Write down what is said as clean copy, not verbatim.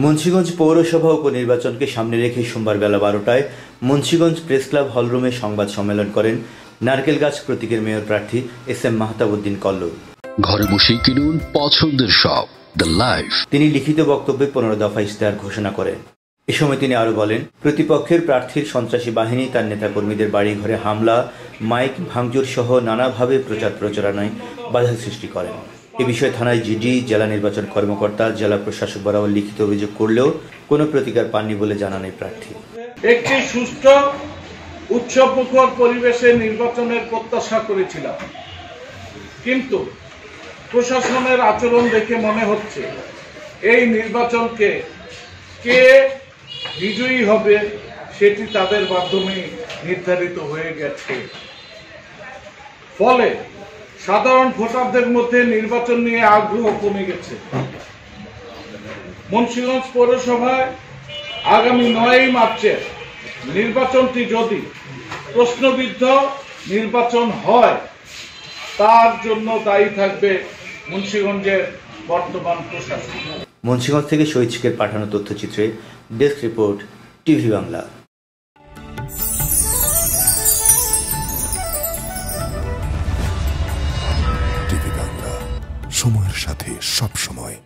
মুন্সিগঞ্জ পৌরসভা উপনির্বাচনকে সামনে রেখে সোমবার বেলা 12টায় মুন্সিগঞ্জ প্রেস ক্লাব হলরুমে সংবাদ সম্মেলন করেন নারকেলগাছ প্রতীকের মেয়র প্রার্থী এস.এম. মাহতাবউদ্দিন কল্লোল। ঘরে বসেই কিনুন পছন্দের সব দ্য লাইফ। তিনি লিখিত বক্তব্যে 15 দফা ইশতেহার ঘোষণা করেন। এ সময় তিনি আরো বলেন, প্রতিপক্ষের প্রার্থীর সন্ত্রাসী বাহিনী তার নেতাকর্মীদের বাড়িঘরে হামলা, মাইক ভাঙচুর সহ নানাভাবে প্রচার প্রচারণায় বাধা সৃষ্টি করেন। এ বিষয়ে থানায় জিডি, জেলা নির্বাচন কর্মকর্তা, জেলা প্রশাসক বরাবর লিখিত অভিযোগ করলেও কোনো প্রতিকার পাননি বলে জানান এই প্রার্থী। একটি সুষ্ঠু উৎসবমুখর পরিবেশে নির্বাচনের প্রত্যাশা করেছিলাম, কিন্তু প্রশাসনের আচরণ দেখে মনে হচ্ছে এই নির্বাচনকে কে বিজয়ী হবে সেটি তাদের মাধ্যমে নির্ধারিত হয়ে গেছে। ফলে সাধারণ ভোটারদের মধ্যে নির্বাচন নিয়ে আগ্রহ কমে গেছে। মুন্সিগঞ্জ পৌরসভায় আগামী 9 মার্চের নির্বাচনটি যদি প্রশ্নবিদ্ধ নির্বাচন হয়, তার জন্য দায়ী থাকবে মুন্সিগঞ্জের বর্তমান প্রশাসন। মুন্সিগঞ্জ থেকে শহীদ শেখের পাঠানো তথ্যচিত্রে desk report, TV Bangla. TV Bangla, সময়ের সাথে সব সময়।